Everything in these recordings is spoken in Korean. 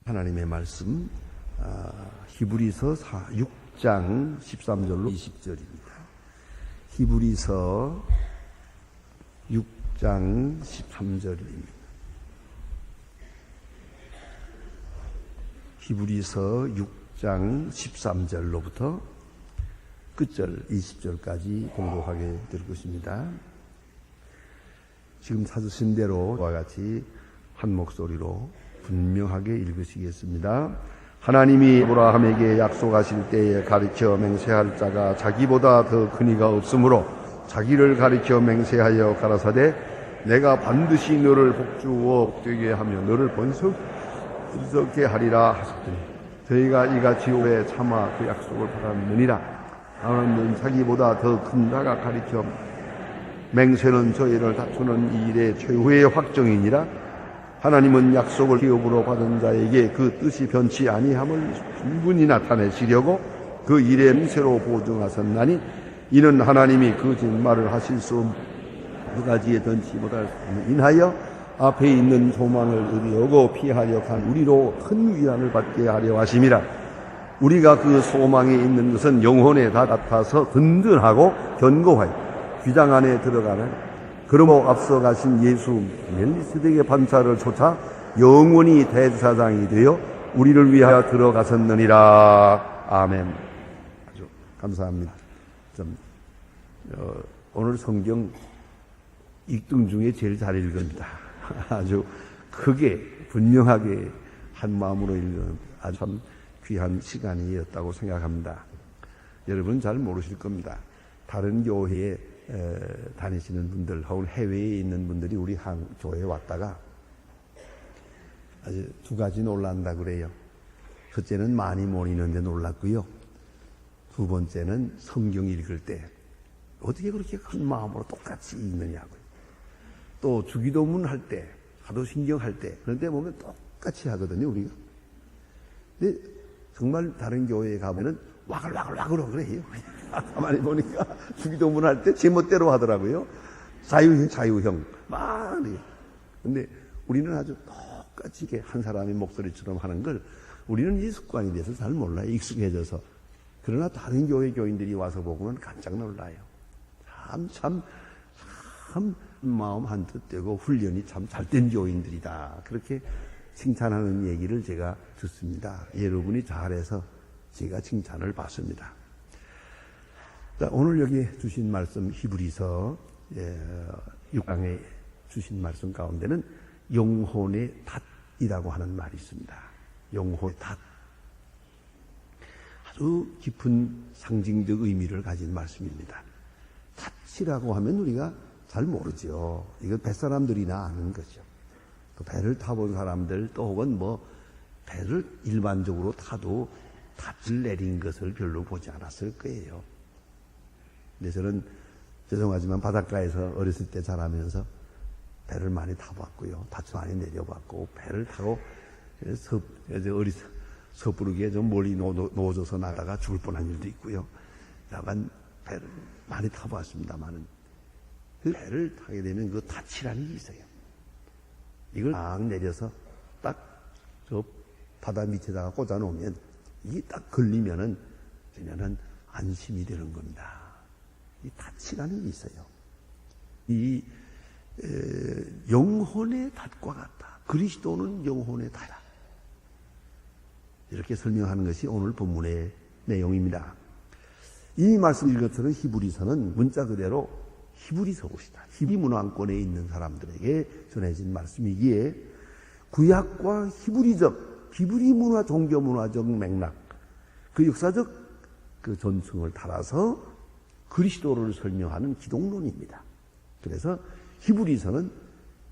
하나님의 말씀 히브리서 6장 13절로 20절입니다. 히브리서 6장 13절입니다. 히브리서 6장 13절로부터 끝절 20절까지 공독하게 될 것입니다. 지금 찾으신 대로와 같이 한 목소리로 분명하게 읽으시겠습니다. 하나님이 아브라함에게 약속하실 때에 가르쳐 맹세할 자가 자기보다 더 근이가 없으므로 자기를 가르쳐 맹세하여 가라사대 내가 반드시 너를 복주어 복되게 하며 너를 번성스럽게 하리라 하셨더니 저희가 이같이 오래 참아 그 약속을 받았느니라. 하나님은 자기보다 더 큰 자가 가르쳐 맹세는 저희를 다투는 이 일의 최후의 확정이니라. 하나님은 약속을 기업으로 받은 자에게 그 뜻이 변치 아니함을 충분히 나타내시려고 그 일의 맹세로 보증하셨나니 이는 하나님이 거짓말을 하실 수 없는 두 가지의 던치 못할 수 인하여 앞에 있는 소망을 의리하고 피하려 한 우리로 큰 위안을 받게 하려 하심이라. 우리가 그 소망에 있는 것은 영혼에 다 닿아서 든든하고 견고하여 귀장 안에 들어가는 그러므로 앞서 가신 예수 멜기세덱의 반차를 쫓아 영원히 대제사장이 되어 우리를 위하여 들어가셨느니라. 아멘. 아주 감사합니다. 오늘 성경 읽등 중에 제일 잘 읽습니다. 아주 크게 분명하게 한 마음으로 읽는 아주 참 귀한 시간이었다고 생각합니다. 여러분 잘 모르실 겁니다. 다른 교회에 다니시는 분들 혹은 해외에 있는 분들이 우리 교회에 왔다가 아주 두 가지 놀란다 그래요. 첫째는 많이 모이는데 놀랐고요. 두 번째는 성경 읽을 때 어떻게 그렇게 큰 마음으로 똑같이 읽느냐고요. 또 주기도문 할 때, 사도신경 할 때 그런 데 보면 똑같이 하거든요, 우리가. 근데 정말 다른 교회에 가면은 와글와글와글 그래요. 가만히 보니까 주기도문 할 때 제멋대로 하더라고요. 자유형 막 그래요. 근데 우리는 아주 똑같이 이렇게 한 사람의 목소리처럼 하는 걸 우리는 이 습관이 돼서 잘 몰라요. 익숙해져서. 그러나 다른 교회 교인들이 와서 보고는 깜짝 놀라요. 참 마음 한뜻 되고 훈련이 참 잘된 교인들이다. 그렇게 칭찬하는 얘기를 제가 듣습니다. 여러분이 잘해서 제가 칭찬을 받습니다. 자, 오늘 여기 주신 말씀 히브리서 6장에 주신 말씀 가운데는 영혼의 닷이라고 하는 말이 있습니다. 영혼의 닷. 아주 깊은 상징적 의미를 가진 말씀입니다. 닷이라고 하면 우리가 잘 모르죠. 이건 뱃사람들이나 아는 거죠. 또 배를 타본 사람들 또 혹은 배를 일반적으로 타도 닷을 내린 것을 별로 보지 않았을 거예요. 근데 저는 죄송하지만 바닷가에서 어렸을 때 자라면서 배를 많이 타봤고요. 닷을 많이 내려봤고 배를 타고 섣부르게 좀 멀리 놓아져서 나다가 죽을 뻔한 일도 있고요. 약간 배를 많이 타봤습니다만은 그 배를 타게 되면 그 닷이라는 게 있어요. 이걸 딱 내려서 딱 저 바다 밑에다가 꽂아 놓으면 이게 딱 걸리면은 안심이 되는 겁니다. 이 닷이라는 게 있어요. 이 영혼의 닷과 같다. 그리스도는 영혼의 닷이다. 이렇게 설명하는 것이 오늘 본문의 내용입니다. 이 말씀인 것처럼 히브리서는 문자 그대로 히브리서 옷이다. 히브리 문화권에 있는 사람들에게 전해진 말씀이기에 구약과 히브리 문화, 종교 문화적 맥락, 그 역사적 그 전승을 따라서 그리스도를 설명하는 기독론입니다. 그래서 히브리서는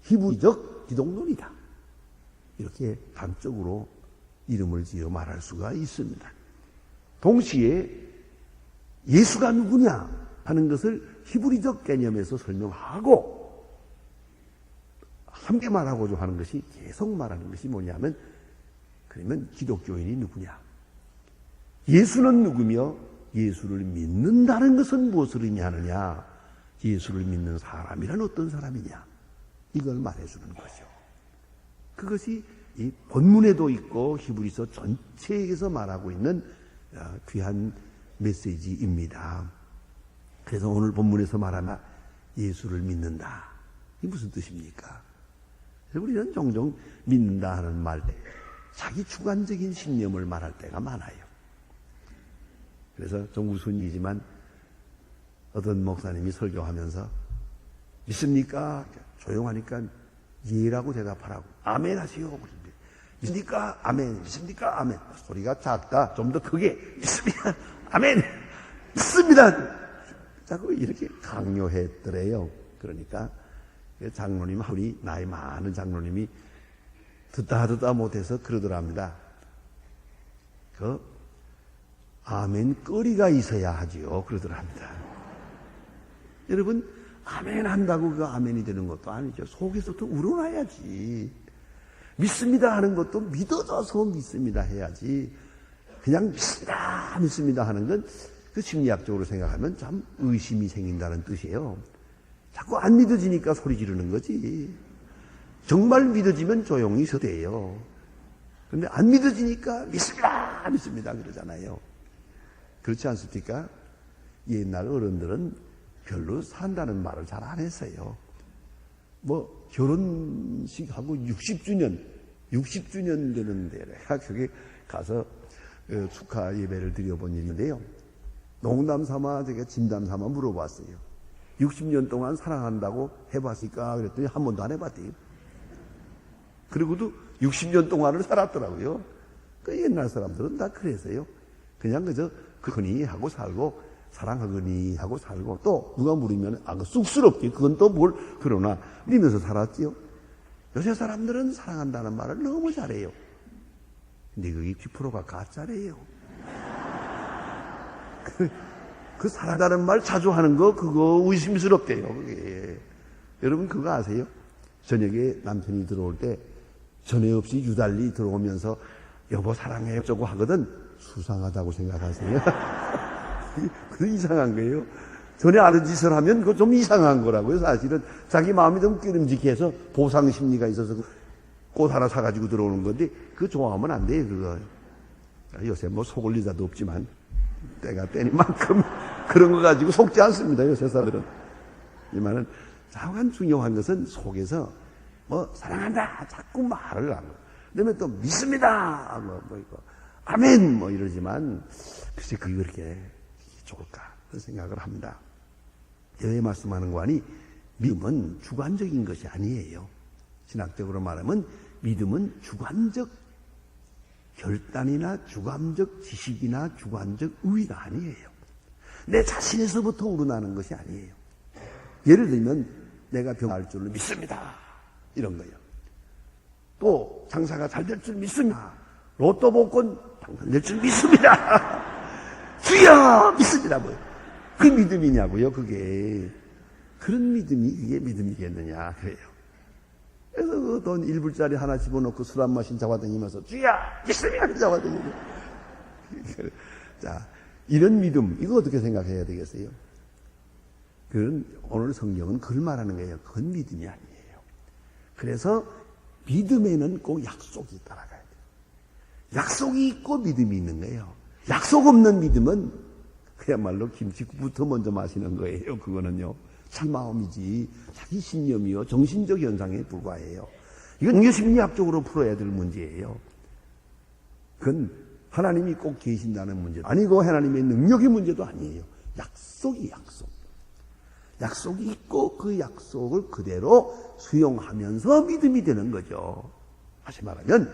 히브리적 기독론이다. 이렇게 단적으로 이름을 지어 말할 수가 있습니다. 동시에 예수가 누구냐 하는 것을 히브리적 개념에서 설명하고 함께 말하고자 하는 것이 계속 말하는 것이 뭐냐면 그러면 기독교인이 누구냐? 예수는 누구며 예수를 믿는다는 것은 무엇을 의미하느냐? 예수를 믿는 사람이란 어떤 사람이냐? 이걸 말해주는 거죠. 그것이 이 본문에도 있고 히브리서 전체에서 말하고 있는 귀한 메시지입니다. 그래서 오늘 본문에서 말하는 예수를 믿는다. 이게 무슨 뜻입니까? 우리는 종종 믿는다 하는 말, 자기 주관적인 신념을 말할 때가 많아요. 그래서 좀 우스운 일이지만 어떤 목사님이 설교하면서 믿습니까? 조용하니까 예라고 대답하라고. 아멘 하시오. 믿습니까? 아멘. 믿습니까? 아멘. 소리가 작다. 좀 더 크게. 믿습니다. 아멘. 믿습니다. 자꾸 이렇게 강요했더래요. 그러니까 장로님, 우리 나이 많은 장로님이 듣다 못해서 그러더랍니다. 아멘 거리가 있어야 하지요. 그러더랍니다. 여러분, 아멘 한다고 그 아멘이 되는 것도 아니죠. 속에서부터 우러나야지. 믿습니다 하는 것도 믿어져서 믿습니다 해야지. 그냥 믿습니다 하는 건 그 심리학적으로 생각하면 참 의심이 생긴다는 뜻이에요. 자꾸 안 믿어지니까 소리 지르는 거지. 정말 믿어지면 조용히 서대요. 그런데 안 믿어지니까 믿습니다 그러잖아요. 그렇지 않습니까? 옛날 어른들은 별로 산다는 말을 잘 안 했어요. 결혼식하고 60주년 되는데 내가 거기 가서 축하 예배를 드려본 일인데요. 농담 삼아, 진담 삼아 물어봤어요. 60년 동안 사랑한다고 해봤을까? 그랬더니 한 번도 안 해봤대요. 그리고도 60년 동안을 살았더라고요. 그 옛날 사람들은 다 그래서요. 그냥 그저 그거니 하고 살고, 사랑하거니 하고 살고, 또 누가 물으면 쑥스럽게 그건 또 뭘 그러나 믿으면서 살았지요. 요새 사람들은 사랑한다는 말을 너무 잘해요. 근데 그게 10%가 가짜래요. 그 사랑한다는 말 자주 하는 거 그거 의심스럽대요. 그게. 여러분 그거 아세요? 저녁에 남편이 들어올 때 전에 없이 유달리 들어오면서 여보 사랑해 어쩌고 하거든. 수상하다고 생각하세요? 그 이상한 거예요. 전에 아는 짓을 하면 그거 좀 이상한 거라고요. 사실은 자기 마음이 좀 끄림직해서 보상 심리가 있어서 꽃 하나 사가지고 들어오는 건데 그거 좋아하면 안 돼요. 그거 요새 속 올릴 자도 없지만 때가 때니만큼 그런 거 가지고 속지 않습니다. 요새 사람들은. 이만은 가장 중요한 것은 속에서 사랑한다 자꾸 말을 안 하고 그다음에 또 믿습니다 이거 아멘 이러지만 글쎄 그게 그렇게 좋을까 그런 생각을 합니다. 왜 말씀하는 거 아니? 믿음은 주관적인 것이 아니에요. 신학적으로 말하면 믿음은 주관적 결단이나 주관적 지식이나 주관적 의의가 아니에요. 내 자신에서부터 우러나는 것이 아니에요. 예를 들면 내가 병할 줄을 믿습니다 이런 거예요. 또 장사가 잘 될 줄 믿습니다. 로또 복권 당첨될 줄 믿습니다. 주여 믿습니다. 그 믿음이냐고요. 그게 그런 믿음이 이게 믿음이겠느냐 그래요. 그래서 그 돈 1불짜리 하나 집어넣고 술 한 마신 잡아다니면서 주여 믿습니다 잡아다니고 자 이런 믿음 이거 어떻게 생각해야 되겠어요? 그건 오늘 성경은 그걸 말하는 거예요. 그건 믿음이 아니에요. 그래서 믿음에는 꼭 약속이 따라가야 돼요. 약속이 있고 믿음이 있는 거예요. 약속 없는 믿음은 그야말로 김치국부터 먼저 마시는 거예요. 그거는요. 자기 마음이지 자기 신념이요. 정신적 현상에 불과해요. 이건 심리학적으로 풀어야 될 문제예요. 그건 하나님이 꼭 계신다는 문제 아니고 하나님의 능력의 문제도 아니에요. 약속이 약속이 있고 그 약속을 그대로 수용하면서 믿음이 되는 거죠. 다시 말하면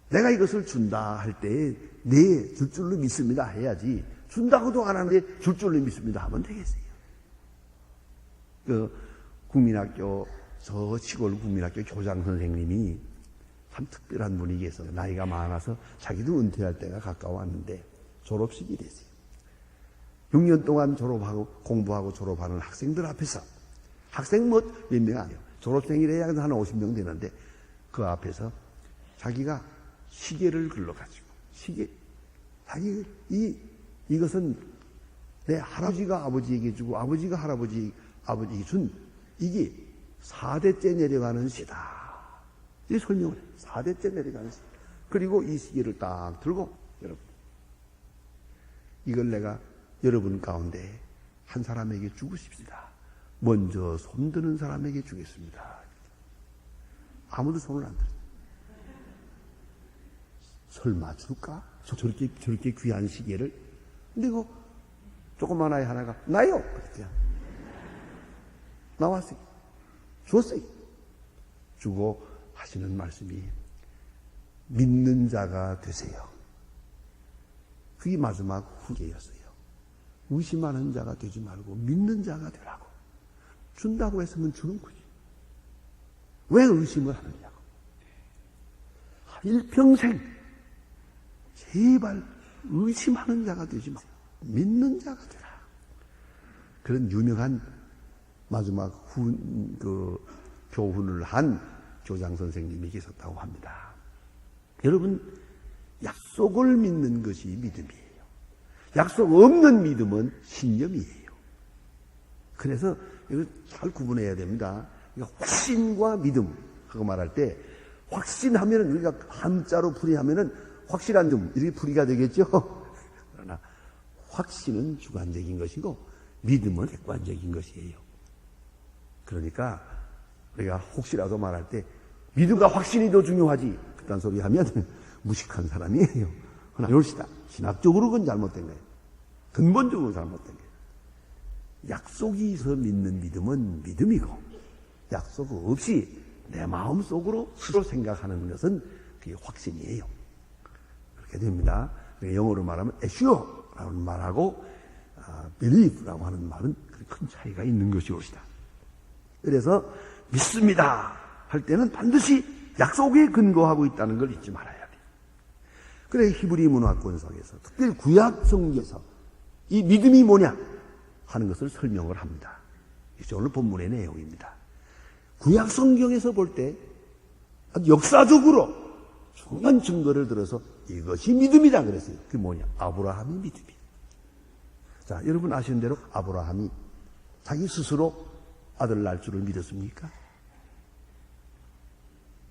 내가 이것을 준다 할 때 네 줄 줄로 믿습니다 해야지 준다고도 안 하는데 줄 줄로 믿습니다 하면 되겠어요. 국민학교 저 시골 국민학교 교장 선생님이 참 특별한 분이 계셔서 나이가 많아서 자기도 은퇴할 때가 가까웠는데 졸업식이 됐어요. 6년 동안 졸업하고 공부하고 졸업하는 학생들 앞에서 학생 몇 명 아니에요. 졸업생이래야 한 50명 되는데 그 앞에서 자기가 시계를 글러가지고 자기 이것은 내 할아버지가 아버지에게 주고 아버지가 아버지에게 준 이게 4대째 내려가는 시다. 이 설명을 해요. 4대째 내려가는 시기. 그리고 이 시계를 딱 들고, 여러분, 이걸 내가 여러분 가운데 한 사람에게 주고 싶습니다. 먼저 손드는 사람에게 주겠습니다. 아무도 손을 안 들어요. 설마 줄까? 저렇게 귀한 시계를? 근데 이거 조그만 아이 하나가 나요! 그랬대요. 나왔어요. 줬어요. 주고 하시는 말씀이 믿는 자가 되세요. 그게 마지막 후계였어요. 의심하는 자가 되지 말고 믿는 자가 되라고. 준다고 했으면 주는 거지. 왜 의심을 하느냐고. 일평생 제발 의심하는 자가 되지 마세요. 믿는 자가 되라. 그런 유명한 마지막 교훈을 한 교장 선생님이 계셨다고 합니다. 여러분, 약속을 믿는 것이 믿음이에요. 약속 없는 믿음은 신념이에요. 그래서 이걸 잘 구분해야 됩니다. 확신과 믿음 하고 말할 때, 확신하면은 우리가 한자로 풀이하면은 확실한 점 이렇게 풀이가 되겠죠. 그러나 확신은 주관적인 것이고 믿음은 객관적인 것이에요. 그러니까 우리가 혹시라도 말할 때 믿음과 확신이 더 중요하지 그딴 소리 하면 무식한 사람이에요. 그러나 이럴시다. 신학적으로 그건 잘못된 거예요. 근본적으로 잘못된 거예요. 약속이 있어 믿는 믿음은 믿음이고 약속 없이 내 마음속으로 스스로 생각하는 것은 그게 확신이에요. 그렇게 됩니다. 영어로 말하면 assure라는 말하고 believe라고 하는 말은 큰 차이가 있는 것이옵시다. 그래서 믿습니다 할 때는 반드시 약속에 근거하고 있다는 걸 잊지 말아야 돼요. 그래 히브리 문화권석에서 특별히 구약 성경에서 이 믿음이 뭐냐 하는 것을 설명을 합니다. 이게 오늘 본문의 내용입니다. 구약 성경에서 볼 때 역사적으로 중요한 증거를 들어서 이것이 믿음이다 그랬어요. 그게 뭐냐? 아브라함이 믿음이에요. 자, 여러분 아시는 대로 아브라함이 자기 스스로 아들 낳을 줄을 믿었습니까?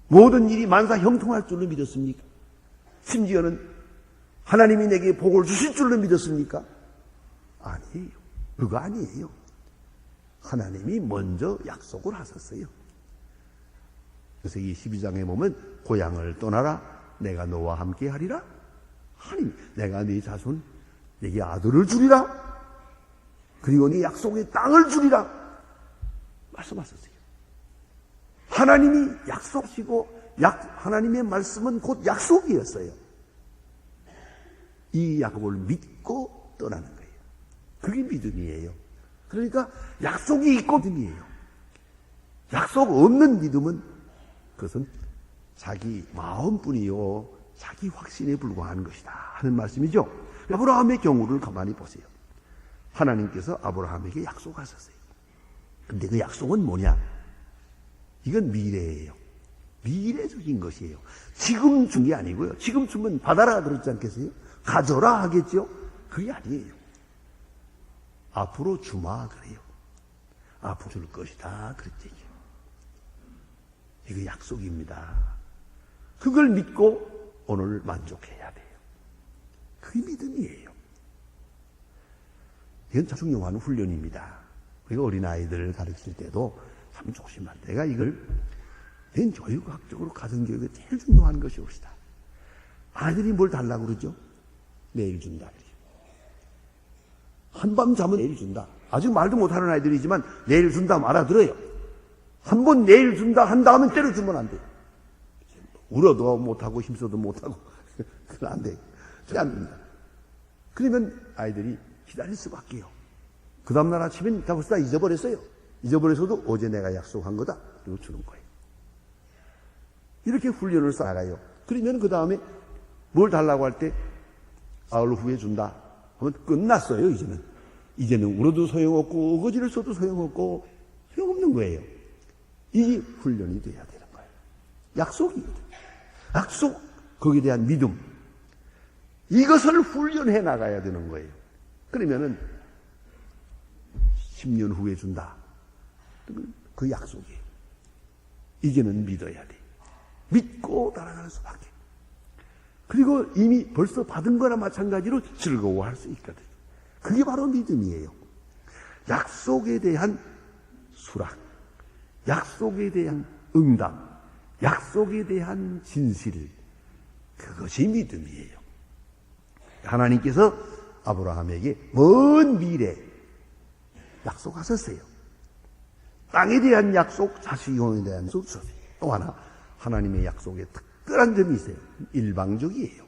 모든 일이 만사 형통할 줄로 믿었습니까? 심지어는 하나님이 내게 복을 주실 줄로 믿었습니까? 아니에요. 그거 아니에요. 하나님이 먼저 약속을 하셨어요. 그래서 이 12장에 보면 고향을 떠나라 내가 너와 함께 하리라. 하나님 내가 네 자손 내게 아들을 주리라. 그리고 네 약속의 땅을 주리라 말씀하셨어요. 하나님이 약속하시고 하나님의 말씀은 곧 약속이었어요. 이 약속을 믿고 떠나는 거예요. 그게 믿음이에요. 그러니까 약속이 있고 믿음이에요. 약속 없는 믿음은 그것은 자기 마음뿐이요 자기 확신에 불과한 것이다 하는 말씀이죠. 아브라함의 경우를 가만히 보세요. 하나님께서 아브라함에게 약속하셨어요. 근데 그 약속은 뭐냐? 이건 미래예요. 미래적인 것이에요. 지금 준 게 아니고요. 지금 주면 받아라 그러지 않겠어요? 가져라 하겠죠? 그게 아니에요. 앞으로 주마 그래요. 앞으로 줄 것이다 그랬죠. 이거 약속입니다. 그걸 믿고 오늘 만족해야 돼요. 그게 믿음이에요. 이건 참 중요한 훈련입니다. 우리가 어린아이들을 가르칠 때도 참 조심할 때가 이걸 교육학적으로 가정교육에 제일 중요한 것이 옵시다. 아이들이 뭘 달라고 그러죠? 내일 준다 그래요. 한밤 자면 내일 준다. 아직 말도 못하는 아이들이지만 내일 준다 알아들어요. 한 번 내일 준다 한 다음에 때려주면 안 돼요. 울어도 못하고 힘써도 못하고 그건 안 돼요. 그게 안 됩니다. 그러면 아이들이 기다릴 수밖에요. 그 다음날 아침엔 다 벌써 잊어버렸어요. 잊어버려서도 어제 내가 약속한 거다. 그리고 주는 거예요. 이렇게 훈련을 쌓아가요. 그러면 그 다음에 뭘 달라고 할 때 사흘 후에 준다 하면 끝났어요. 이제는 울어도 소용없고 어거지를 써도 소용없고 소용없는 거예요. 이 훈련이 돼야 되는 거예요. 약속이거든요. 약속, 거기에 대한 믿음. 이것을 훈련해 나가야 되는 거예요. 그러면은 10년 후에 준다. 그 약속이에요. 이제는 믿어야 돼. 믿고 따라가는 수밖에. 그리고 이미 벌써 받은 거나 마찬가지로 즐거워할 수 있거든요. 그게 바로 믿음이에요. 약속에 대한 수락, 약속에 대한 응답, 약속에 대한 진실, 그것이 믿음이에요. 하나님께서 아브라함에게 먼 미래 약속하셨어요. 땅에 대한 약속, 자식에 대한 약속 주셨어요. 또 하나 하나님의 약속에 특별한 점이 있어요. 일방적이에요.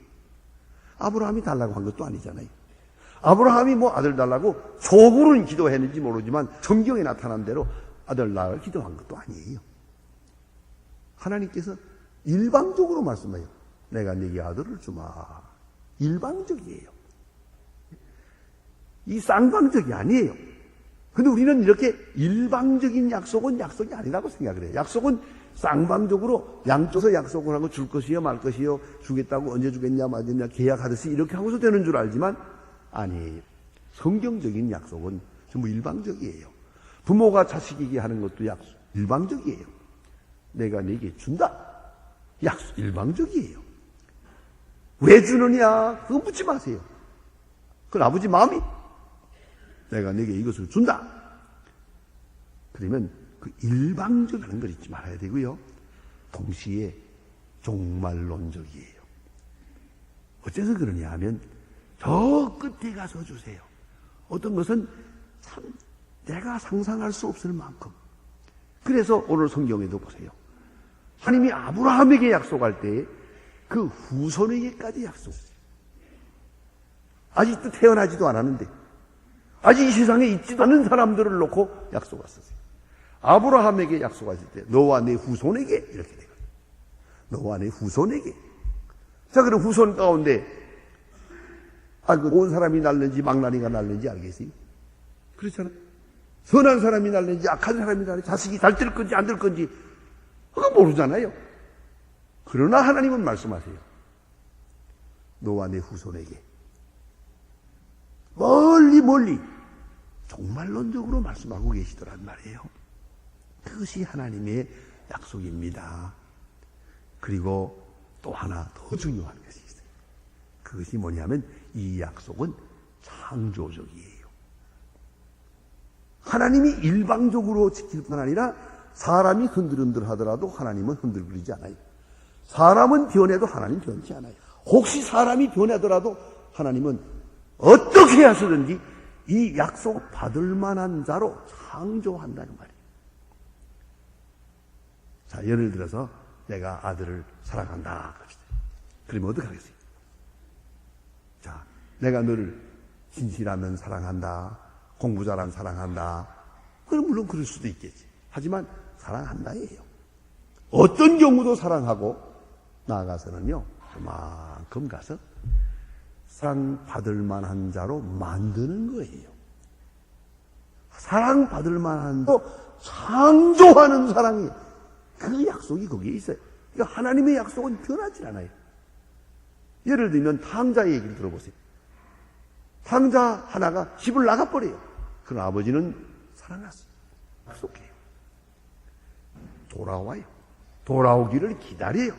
아브라함이 달라고 한 것도 아니잖아요. 아브라함이 뭐 아들 달라고 속으로는 기도했는지 모르지만 성경에 나타난 대로 아들 낳을 기도한 것도 아니에요. 하나님께서 일방적으로 말씀해요. 내가 네게 아들을 주마. 일방적이에요. 이 쌍방적이 아니에요. 근데 우리는 이렇게 일방적인 약속은 약속이 아니라고 생각을 해요. 약속은 쌍방적으로 양쪽에서 약속을 하고 줄 것이요 말 것이요 주겠다고 언제 주겠냐 말겠냐 계약하듯이 이렇게 하고서 되는 줄 알지만 아니에요. 성경적인 약속은 전부 일방적이에요. 부모가 자식에게 하는 것도 약속 일방적이에요. 내가 네게 준다. 약속 일방적이에요. 왜 주느냐 그거 묻지 마세요. 그건 아버지 마음이 내가 네게 이것을 준다. 그러면 그 일방적인 걸 잊지 말아야 되고요. 동시에 종말론적이에요. 어째서 그러냐 하면 저 끝에 가서 주세요. 어떤 것은 참 내가 상상할 수 없을 만큼. 그래서 오늘 성경에도 보세요. 하나님이 아브라함에게 약속할 때 그 후손에게까지 약속했어요. 아직도 태어나지도 않았는데 아직 이 세상에 있지도 않은 사람들을 놓고 약속했었어요. 아브라함에게 약속하실 때 너와 내 후손에게 이렇게 되거든요. 너와 내 후손에게. 자, 그럼 후손 가운데 온 사람이 날는지 망나니가 날는지 알겠어요? 그렇잖아요. 선한 사람이 날는지 악한 사람이 날는지 자식이 잘 될 건지 안 될 건지 그거 모르잖아요. 그러나 하나님은 말씀하세요. 너와 내 후손에게 멀리 종말론적으로 말씀하고 계시더란 말이에요. 그것이 하나님의 약속입니다. 그리고 또 하나 더 중요한 것이 있어요. 그것이 뭐냐면 이 약속은 창조적이에요. 하나님이 일방적으로 지킬 뿐 아니라 사람이 흔들흔들 하더라도 하나님은 흔들거리지 않아요. 사람은 변해도 하나님 변치 않아요. 혹시 사람이 변하더라도 하나님은 어떻게 하시든지 이 약속 받을 만한 자로 창조한다는 말이에요. 자, 예를 들어서 내가 아들을 사랑한다 합시다. 그러면 어떻게 하겠어요? 자, 내가 너를 진실하면 사랑한다. 공부 잘하면 사랑한다. 그럼 물론 그럴 수도 있겠지. 하지만 사랑한다예요. 어떤 경우도 사랑하고 나아가서는요. 그만큼 가서 사랑받을 만한 자로 만드는 거예요. 사랑받을 만한 자로 창조하는 사랑이 그 약속이 거기에 있어요. 그러니까 하나님의 약속은 변하지 않아요. 예를 들면 탕자의 얘기를 들어보세요. 탕자 하나가 집을 나가버려요. 그러나 아버지는 사랑했어요. 약속해요. 돌아와요. 돌아오기를 기다려요.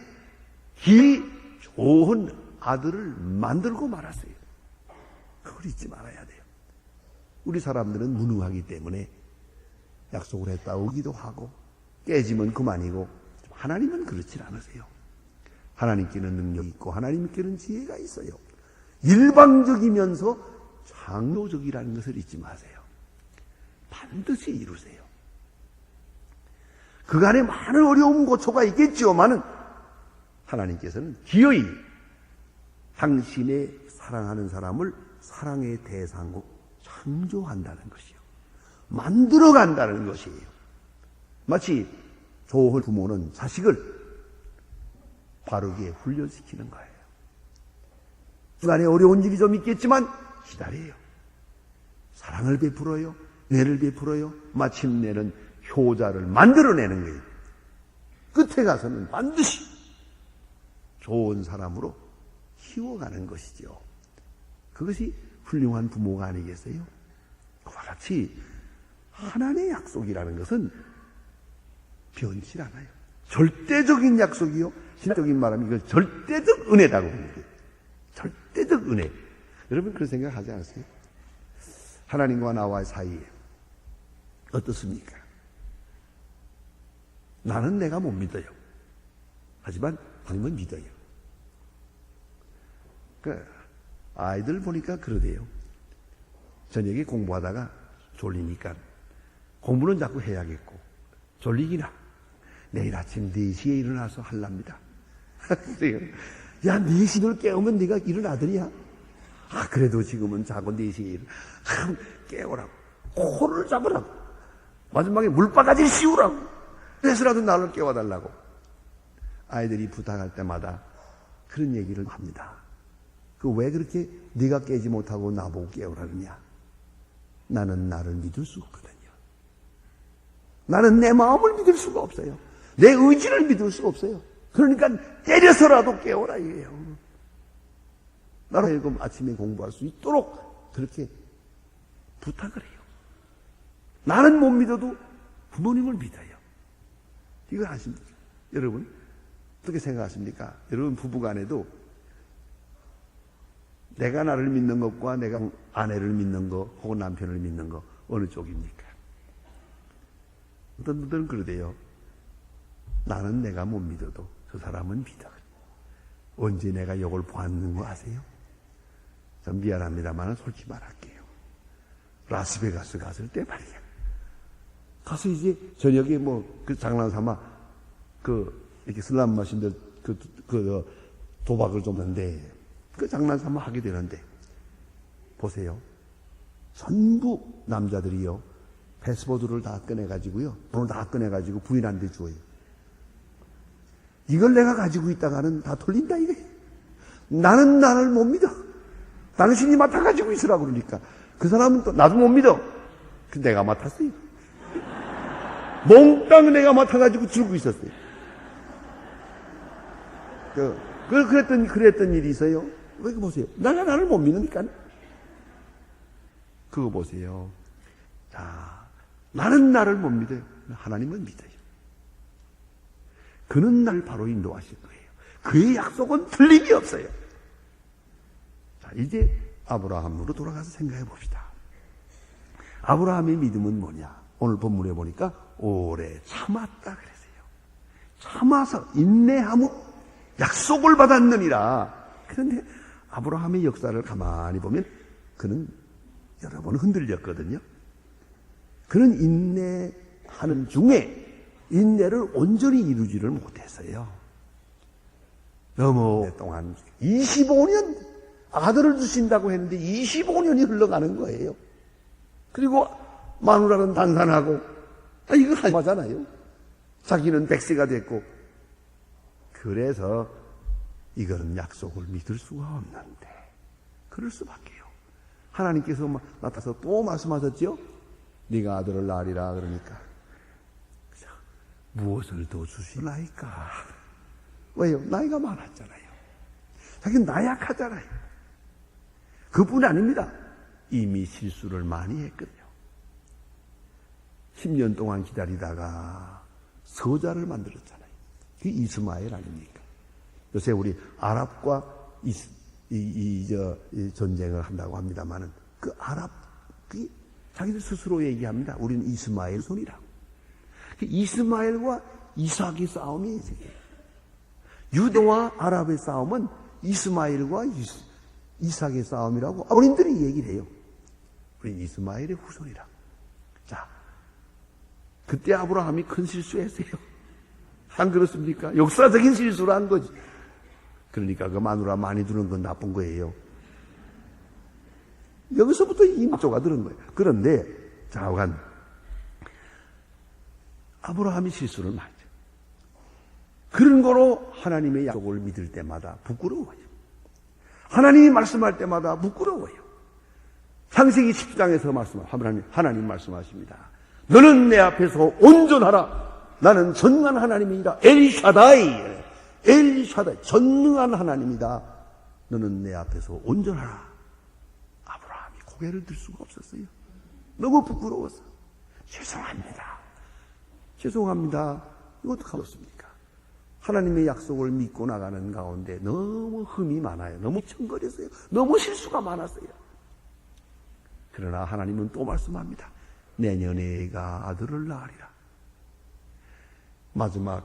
길이 좋은 아들을 만들고 말았어요. 그걸 잊지 말아야 돼요. 우리 사람들은 무능하기 때문에 약속을 했다 오기도 하고 깨지면 그만이고 하나님은 그렇지 않으세요. 하나님께는 능력이 있고 하나님께는 지혜가 있어요. 일방적이면서 창조적이라는 것을 잊지 마세요. 반드시 이루세요. 그간에 많은 어려움 고초가 있겠지만은 하나님께서는 기어이 당신의 사랑하는 사람을 사랑의 대상으로 창조한다는 것이요. 만들어간다는 것이에요. 마치 좋은 부모는 자식을 바르게 훈련시키는 거예요. 그간에 어려운 일이 좀 있겠지만 기다려요. 사랑을 베풀어요. 뇌를 베풀어요. 마침내는 효자를 만들어내는 거예요. 끝에 가서는 반드시 좋은 사람으로 키워가는 것이죠. 그것이 훌륭한 부모가 아니겠어요? 그와 같이 하나님의 약속이라는 것은 변치 않아요. 절대적인 약속이요. 신학적인 말하면 이걸 절대적 은혜라고 합니다. 절대적 은혜. 여러분 그런 생각 하지 않으세요? 하나님과 나와의 사이에 어떻습니까? 나는 내가 못 믿어요. 하지만 하나님은 믿어요. 그러니까 아이들 보니까 그러대요. 저녁에 공부하다가 졸리니까 공부는 자꾸 해야겠고 졸리기나 내일 아침 4시에 일어나서 하랍니다. 야, 4시 널 깨우면 네가 일어나더냐? 아, 그래도 지금은 자고 4시에 일어나. 깨우라고. 코를 잡으라고. 마지막에 물바가지를 씌우라고. 그래서라도 나를 깨워달라고. 아이들이 부탁할 때마다 그런 얘기를 합니다. 그 왜 그렇게 네가 깨지 못하고 나보고 깨우라 그러냐? 나는 나를 믿을 수 없거든요. 나는 내 마음을 믿을 수가 없어요. 내 의지를 믿을 수가 없어요. 그러니까 때려서라도 깨워라 이게요. 나로 하여금 아침에 공부할 수 있도록 그렇게 부탁을 해요. 나는 못 믿어도 부모님을 믿어요. 이걸 아십니까? 여러분 어떻게 생각하십니까? 여러분 부부간에도 내가 나를 믿는 것과 내가 아내를 믿는 것 혹은 남편을 믿는 것 어느 쪽입니까? 어떤 분들은 그러대요. 나는 내가 못 믿어도 저 사람은 믿어. 언제 내가 욕을 보았는 거 아세요? 전 미안합니다만 솔직히 말할게요. 라스베가스 갔을 때 말이야. 가서 이제 저녁에 그 장난삼아 이렇게 슬람 마신들 도박을 좀 하는데 그 장난삼아 하게 되는데 보세요. 전부 남자들이요. 패스보드를 다 꺼내가지고요. 돈을 다 꺼내가지고 부인한테 주어요. 이걸 내가 가지고 있다가는 다 털린다 이거예요. 나는 나를 못 믿어. 당신이 맡아가지고 있으라고 그러니까 그 사람은 또 나도 못 믿어. 그 내가 맡았어요. 몽땅 내가 맡아가지고 들고 있었어요. 그랬던 일이 있어요. 왜 보세요. 내가 나를 못 믿으니까. 그거 보세요. 자, 나는 나를 못 믿어요. 하나님은 믿어요. 그는 나를 바로 인도하실 거예요. 그의 약속은 틀림이 없어요. 자, 이제 아브라함으로 돌아가서 생각해 봅시다. 아브라함의 믿음은 뭐냐? 오늘 본문에 보니까 오래 참았다 그랬어요. 참아서 인내함으로 약속을 받았느니라. 그런데 아브라함의 역사를 가만히 보면 그는 여러 번 흔들렸거든요. 그는 인내하는 중에 인내를 온전히 이루지를 못했어요. 너무 오랫동안 25년 아들을 주신다고 했는데 25년이 흘러가는 거예요. 그리고 마누라는 단산하고 이거 하잖아요. 자기는 100세가 됐고 그래서 이거는 약속을 믿을 수가 없는데 그럴 수밖에요. 하나님께서 나타나서 또 말씀하셨죠. 네가 아들을 낳으리라 그러니까 무엇을 더 주시나이까? 왜요? 나이가 많았잖아요. 자기는 나약하잖아요. 그뿐 아닙니다. 이미 실수를 많이 했거든요. 10년 동안 기다리다가 서자를 만들었잖아요. 그게 이스마엘 아닙니까? 요새 우리 아랍과 전쟁을 한다고 합니다만은 그 아랍, 자기들 스스로 얘기합니다. 우리는 이스마엘 손이라고. 이스마엘과 이삭의 싸움이 있어요. 유대와 아랍의 싸움은 이스마엘과 이삭의 싸움이라고 어린들이 얘기를 해요. 우리는 이스마엘의 후손이라고. 자, 그때 아브라함이 큰 실수했어요. 안 그렇습니까? 역사적인 실수를 한 거지. 그러니까 그 마누라 많이 두는 건 나쁜 거예요. 여기서부터 이 막조가 들은 거예요. 그런데 좌우간 아브라함이 실수를 많이 해요. 그런 거로 하나님의 약속을 믿을 때마다 부끄러워요. 하나님이 말씀할 때마다 부끄러워요. 창세기 10장에서 하나님 말씀하십니다. 너는 내 앞에서 온전하라. 나는 전능한 하나님이다. 엘샤다이, 전능한 하나님이다. 너는 내 앞에서 온전하라. 아브라함이 고개를 들 수가 없었어요. 너무 부끄러워서. 죄송합니다. 이거 어떡하겠습니까? 하나님의 약속을 믿고 나가는 가운데 너무 흠이 많아요. 너무 청거렸어요. 너무 실수가 많았어요. 그러나 하나님은 또 말씀합니다. 내년에 애가 아들을 낳으리라. 마지막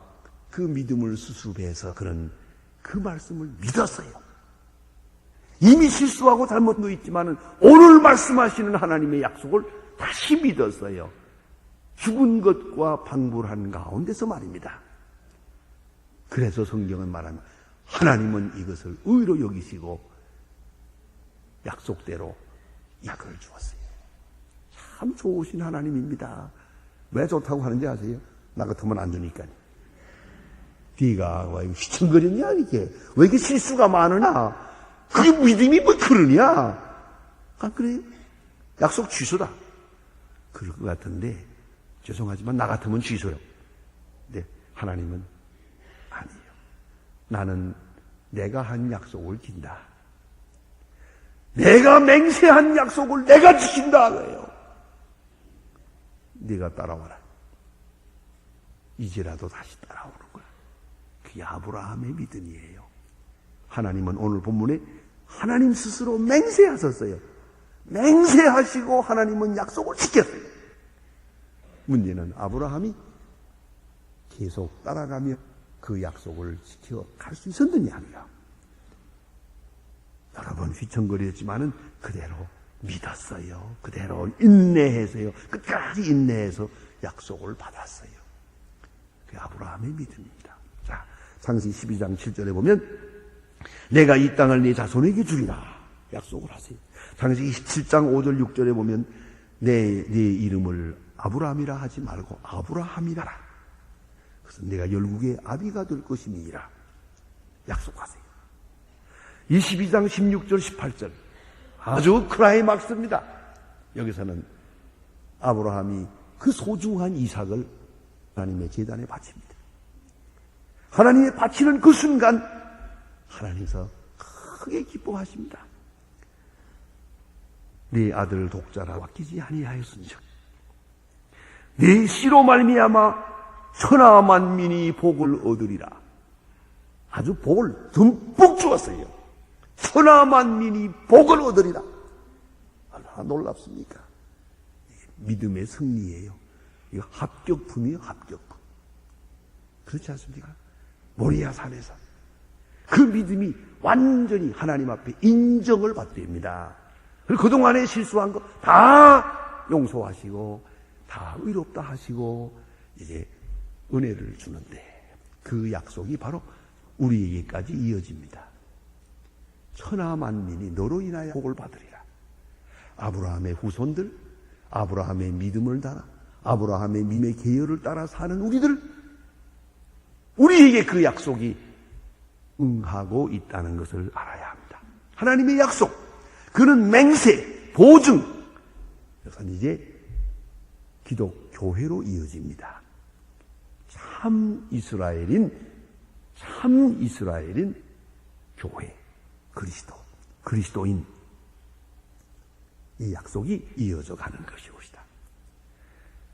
그 믿음을 수습해서 그런 그 말씀을 믿었어요. 이미 실수하고 잘못도 있지만은 오늘 말씀하시는 하나님의 약속을 다시 믿었어요. 죽은 것과 방불한 가운데서 말입니다. 그래서 성경은 말합니다. 하나님은 이것을 의로 여기시고 약속대로 약을 주었어요. 참 좋으신 하나님입니다. 왜 좋다고 하는지 아세요? 나 같으면 안 주니까요. 네가 왜 휘청거리냐 이게? 왜 이렇게 실수가 많으냐? 그게 믿음이 뭐 그러냐? 안 그래요? 약속 취소다. 그럴 것 같은데 죄송하지만 나 같으면 취소요. 근데 하나님은 아니에요. 나는 내가 한 약속을 진다. 내가 맹세한 약속을 내가 지킨다 그래요. 네가 따라와라. 이제라도 다시 따라오는 거야. 그게 아브라함의 믿음이에요. 하나님은 오늘 본문에 하나님 스스로 맹세하셨어요. 맹세하시고 하나님은 약속을 지켰어요. 문제는 아브라함이 계속 따라가며 그 약속을 지켜갈 수 있었느냐 아니야. 여러 번 휘청거렸지만은 그대로 믿었어요. 그대로 인내해서요. 끝까지 인내해서 약속을 받았어요. 그게 아브라함의 믿음입니다. 자, 창세기 12장 7절에 보면 내가 이 땅을 네 자손에게 주리라 약속을 하세요. 창세기 17장 5절 6절에 보면 내 이름을 아브라함이라 하지 말고 아브라함이라. 그래서 내가 열국의 아비가 될 것임이니라 약속하세요. 22장 16절 18절 아주 클라이막스입니다. 여기서는 아브라함이 그 소중한 이삭을 하나님의 제단에 바칩니다. 하나님의 바치는 그 순간 하나님께서 크게 기뻐하십니다. 네 아들 독자라 맡기지 아니하였은즉 네 씨로 말미암아 천하 만민이 복을 얻으리라. 아주 복을 듬뿍 주었어요. 천하 만민이 복을 얻으리라. 얼마나 놀랍습니까? 믿음의 승리예요. 이거 합격품이에요. 합격품. 그렇지 않습니까? 모리아 산에서 그 믿음이 완전히 하나님 앞에 인정을 받습니다. 그리고 그동안에 실수한 거 다 용서하시고 다 의롭다 하시고 이제 은혜를 주는데 그 약속이 바로 우리에게까지 이어집니다. 천하 만민이 너로 인하여 복을 받으리라. 아브라함의 후손들, 아브라함의 믿음을 따라 아브라함의 믿음의 계열을 따라 사는 우리에게 그 약속이 응하고 있다는 것을 알아야 합니다. 하나님의 약속, 그는 맹세, 보증. 그래서 이제 기독교회로 이어집니다. 참 이스라엘인 교회, 그리스도인. 이 약속이 이어져 가는 것이옵니다.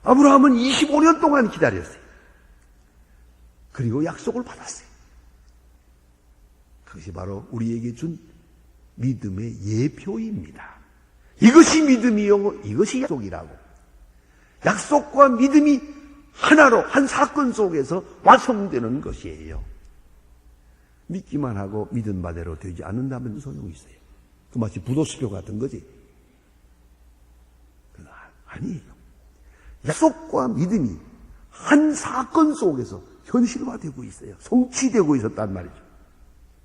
아브라함은 25년 동안 기다렸어요. 그리고 약속을 받았어요. 그것이 바로 우리에게 준 믿음의 예표입니다. 이것이 믿음이요, 이것이 약속이라고. 약속과 믿음이 하나로 한 사건 속에서 완성되는 것이에요. 믿기만 하고 믿은 바대로 되지 않는다면 소용이 있어요. 그 마치 부도수표 같은 거지. 아니에요. 약속과 믿음이 한 사건 속에서 현실화되고 있어요. 성취되고 있었단 말이죠.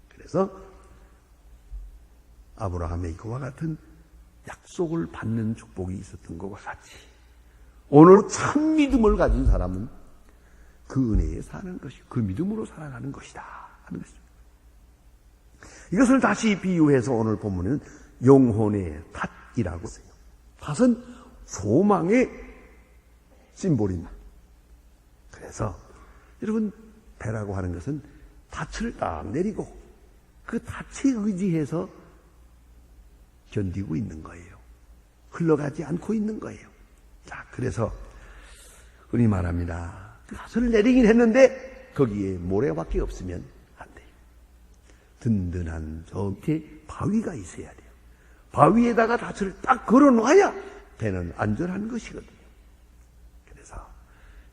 그래서 아브라함의 그와 같은 약속을 받는 축복이 있었던 것과 같이 오늘 참 믿음을 가진 사람은 그 은혜에 사는 것이고 그 믿음으로 살아가는 것이다 하는 것입니다. 이것을 다시 비유해서 오늘 본문은 영혼의 탓이라고 써요. 탓은 소망의 심볼입니다. 그래서 여러분 배라고 하는 것은 닻을 딱 내리고 그 닻에 의지해서 견디고 있는 거예요. 흘러가지 않고 있는 거예요. 자, 그래서 우리 말합니다. 그 닻을 내리긴 했는데 거기에 모래밖에 없으면 안 돼요. 든든한 저 밑에 바위가 있어야 돼요. 바위에다가 닻을 딱 걸어놔야 배는 안전한 것이거든요. 그래서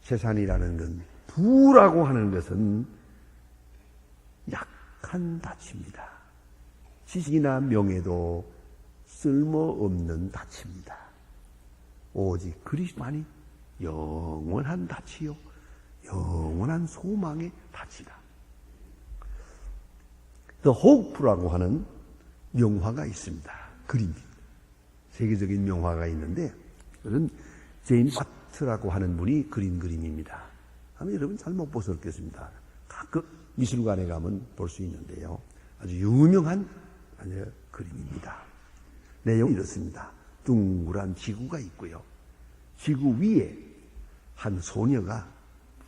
세상이라는 건, 부라고 하는 것은 약한 닻입니다. 지식이나 명예도 쓸모없는 닻입니다. 오직 그리스도만이 영원한 닻이요, 영원한 소망의 닻이다. The Hope라고 하는 명화가 있습니다. 그림입니다. 세계적인 명화가 있는데, 그것은 제임스 와트라고 하는 분이 그린 그림입니다. 아마 여러분 잘 못 보셨겠습니다. 가끔 미술관에 가면 볼 수 있는데요. 아주 유명한 그림입니다. 내용이 이렇습니다. 둥그란 지구가 있고요. 지구 위에 한 소녀가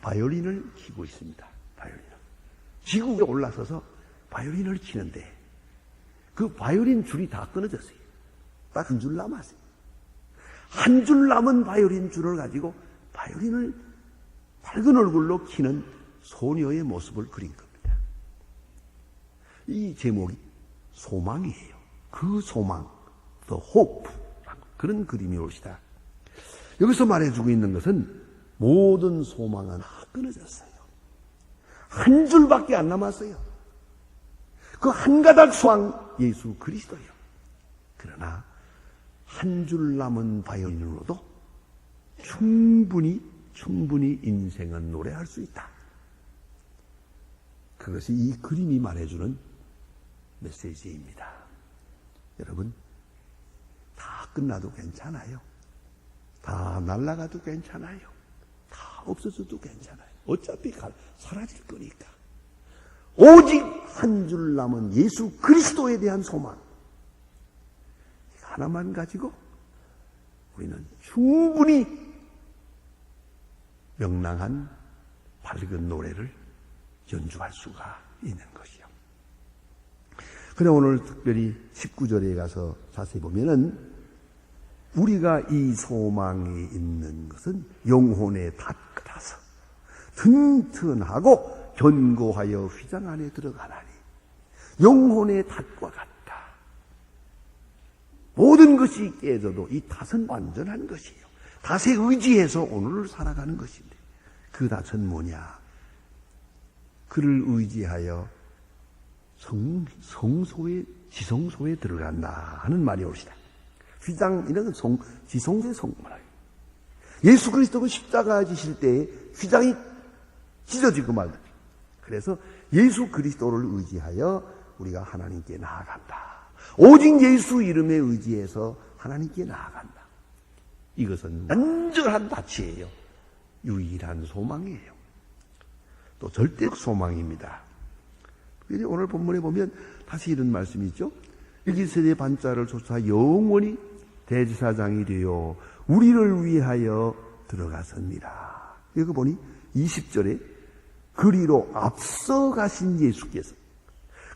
바이올린을 치고 있습니다. 바이올린을. 지구 위에 올라서서 바이올린을 치는데 그 바이올린 줄이 다 끊어졌어요. 딱 한 줄 남았어요. 한 줄 남은 바이올린 줄을 가지고 바이올린을 밝은 얼굴로 치는 소녀의 모습을 그린 겁니다. 이 제목이 소망이에요. 그 소망, The Hope, 그런 그림이 옳시다. 여기서 말해주고 있는 것은 모든 소망은 다 끊어졌어요. 한 줄밖에 안 남았어요. 그 한 가닥 소망, 예수 그리스도예요. 그러나 한 줄 남은 바이올린으로도 충분히 인생은 노래할 수 있다. 그것이 이 그림이 말해주는 메시지입니다. 여러분, 다 끝나도 괜찮아요. 다 날아가도 괜찮아요. 다 없어져도 괜찮아요. 어차피 사라질 거니까. 오직 한 줄 남은 예수 그리스도에 대한 소망 하나만 가지고 우리는 충분히 명랑한 밝은 노래를 연주할 수가 있는 것이요. 그래 오늘 특별히 19절에 가서 자세히 보면은 우리가 이 소망이 있는 것은 영혼의 닷가라서 튼튼하고 견고하여 휘장 안에 들어가나니 영혼의 닷과 같다. 모든 것이 깨져도 이 닷은 완전한 것이에요. 닷에 의지해서 오늘을 살아가는 것인데 그 닷은 뭐냐? 그를 의지하여 성소에 지성소에 들어간다 하는 말이 옳시다. 휘장 이런 지성소의 성문화예요. 예수 그리스도가 십자가 지실 때에 휘장이 찢어지고 말다. 그래서 예수 그리스도를 의지하여 우리가 하나님께 나아간다. 오직 예수 이름에 의지해서 하나님께 나아간다. 이것은 완전한 닻이에요. 유일한 소망이에요. 또 절대적 소망입니다. 오늘 본문에 보면 다시 이런 말씀이 있죠. 일기세대 반자를 쫓아 영원히 대제사장이 되어 우리를 위하여 들어가섭니다. 여기 보니 20절에 그리로 앞서 가신 예수께서,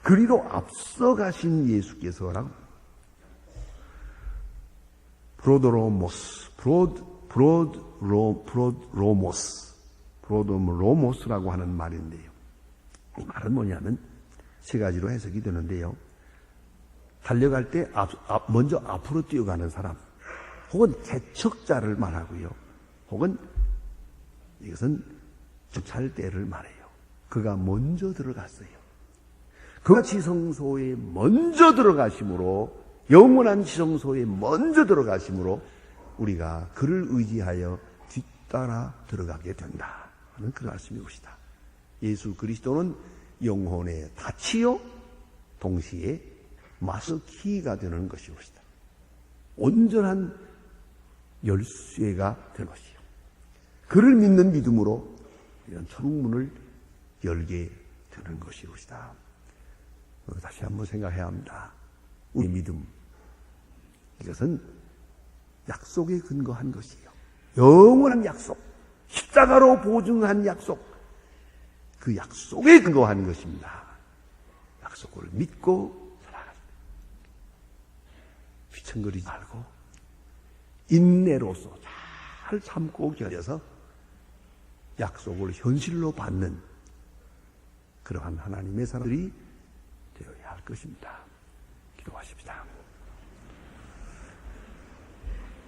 그리로 앞서 가신 예수께서라고 브로드로모스라고 하는 말인데요. 이 말은 뭐냐면 세 가지로 해석이 되는데요. 달려갈 때 먼저 앞으로 뛰어가는 사람, 혹은 개척자를 말하고요. 혹은 이것은 주찰 때를 말해요. 그가 먼저 들어갔어요. 그가 지성소에 먼저 들어가심으로, 영원한 지성소에 먼저 들어가심으로 우리가 그를 의지하여 뒤따라 들어가게 된다 하는 그런 말씀이 옵시다. 예수 그리스도는 영혼의 닻이요 동시에 마스키가 되는 것이 옵시다. 온전한 열쇠가 되는 것이요. 그를 믿는 믿음으로 이런 천국문을 열게 되는 것이 옵시다. 다시 한번 생각해야 합니다. 우리 믿음, 이것은 약속에 근거한 것이요. 영원한 약속, 십자가로 보증한 약속, 그 약속에 근거한 것입니다. 약속을 믿고 살아가십니다. 휘청거리지 말고 인내로서 잘 참고 견뎌서 약속을 현실로 받는 그러한 하나님의 사람들이 되어야 할 것입니다. 기도하십시다.